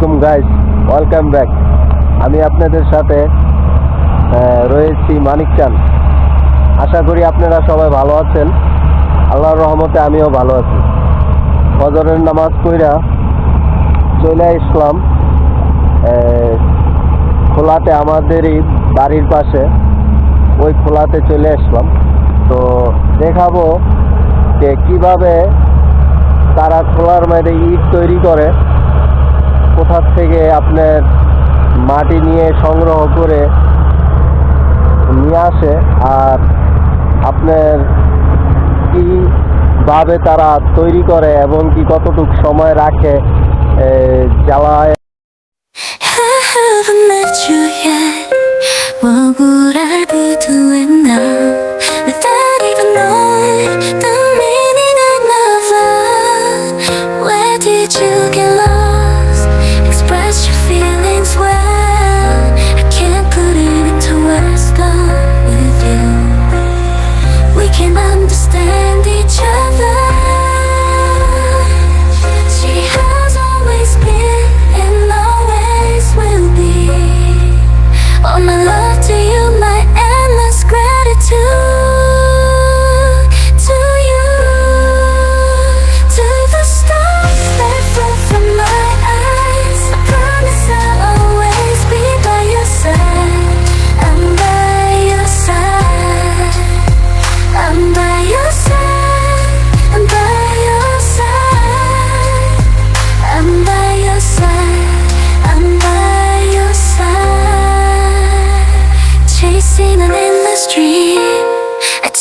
আলাইকুম guys, welcome back. আমি আপনাদের সাথে রয়েছি মানিকচাঁদ। আশা করি আপনারা সবাই ভালো আছেন। আল্লাহর রহমতে আমিও ভালো আছি। ফজরের নামাজ পড়া চলে আসলাম খোলাতে, আমাদেরই বাড়ির পাশে ওই খোলাতে চলে আসলাম। তো দেখাবো যে কীভাবে তারা খোলার মধ্যে ইট তৈরি করে, কোথা থেকে আপনার মাটি নিয়ে সংগ্রহ করে নিয়ে আসে, আর আপনার কীভাবে তারা তৈরি করে এবং কি কতটুকু সময় রাখে জ্বালায়।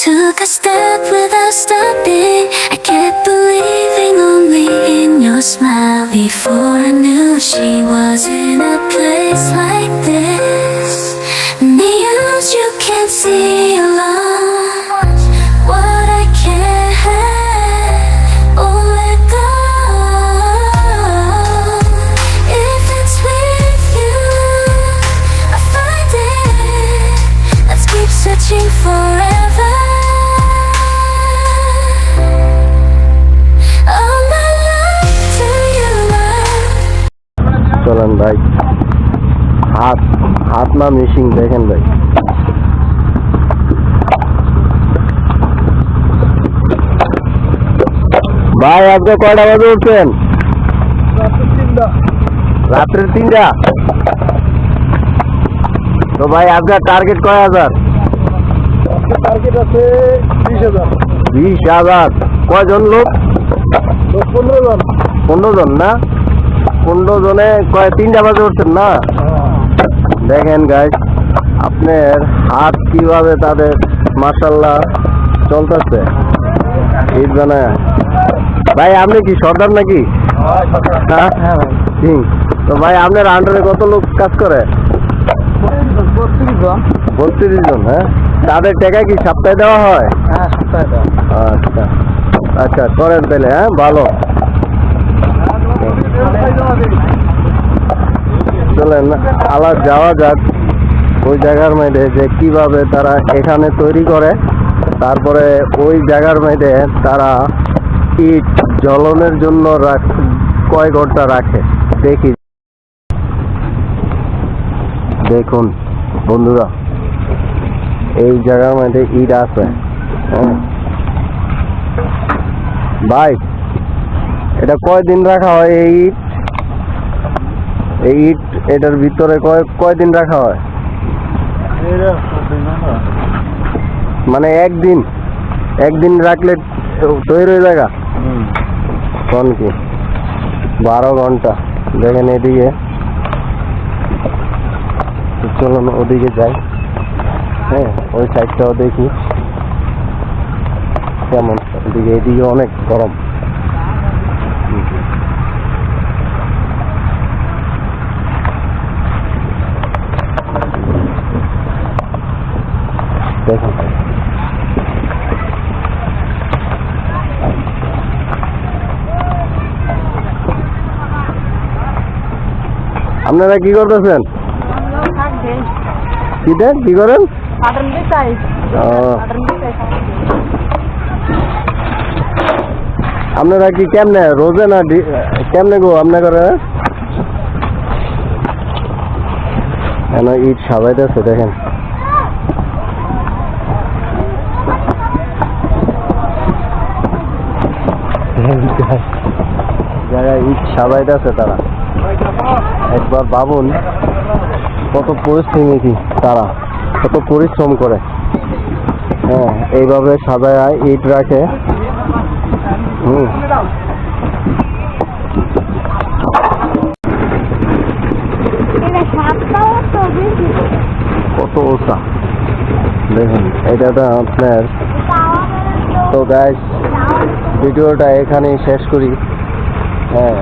Took a step without stopping. I kept believing only in your smile. Before I knew she was in a place like this. And the use you can't see alone. What I can't have, oh let go. If it's with you, I find it. Let's keep searching forever. চলেন ভাই, হাত না machine দেখেন ভাই। ভাই আজকে কয়টা বাজে উঠছেন? রাত্রের 3টা। তো ভাই আপনার টার্গেট কয় হাজার? টার্গেট আছে 20,000। 20,000। কয়জন লোক? 15 জন। 15 জন না? 15 জনে 3টা বাজে উঠছেন না? দেখেন গাইস, আপনার হাত কিভাবে তাদের মাশাআল্লাহ চলতেছে ঈদ বানায়। ভাই আপনি কি সর্দার নাকি? হ্যাঁ তো ভাই আপনার আন্ডারে কত লোক কাজ করে? 32 জন। হ্যাঁ, তাদের টাকা কি সপ্তাহে দেওয়া হয়? হ্যাঁ, সপ্তাহে দেওয়া। আচ্ছা আচ্ছা, করেন তাহলে। হ্যাঁ, ভালো। চলেন আলাদা যাওয়া যাক ওই জায়গার মধ্যে, যে কিভাবে তারা এখানে তৈরি করে, তারপরে ওই জায়গার মধ্যে তারা ইট জ্বলনের জন্য কয় ঘন্টা রাখে দেখি। দেখুন বন্ধুরা, এই জায়গার মধ্যে ইট আছে। হ্যাঁ ভাই, এটা কয়দিন রাখা হয় এই ইট? এই ইট এটার ভিতরে কয়দিন রাখা হয়? মানে একদিন রাখলে তৈরি হয়ে যায়? কোন কি 12 ঘন্টা। দেখেন এদিকে, চলুন ওদিকে যাই। হ্যাঁ, ওই সাইডটাও দেখি কেমন। এদিকে অনেক গরম। দেখুন আপনারা কি করতেছেন? কি করেন? আপনারা কি কেমনে রোজে না কেমনে গো আপনার করে? কেন ইট সাবাইতেছে দেখেন। জায়গায় ইট সাবাইতেছে তারা। একবার ভাবুন কত পরিশ্রমী তারা, কত পরিশ্রম করে। হ্যাঁ, এইভাবে সাজায় ইট রাখে। কত উঁচা দেখুন। এটা তো আপনার, তো গাইস ভিডিওটা এখানেই শেষ করি। হ্যাঁ,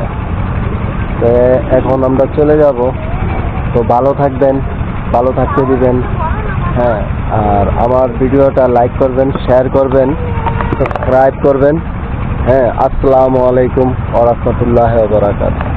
তো এখন আমরা চলে যাব। তো ভালো থাকবেন, ভালো থাকতে দিবেন। হ্যাঁ, আর আমার ভিডিওটা লাইক করবেন, শেয়ার করবেন, সাবস্ক্রাইব করবেন। হ্যাঁ, আসসালামু আলাইকুম ওয়া রাহমাতুল্লাহি ওয়া বারাকাতুহু।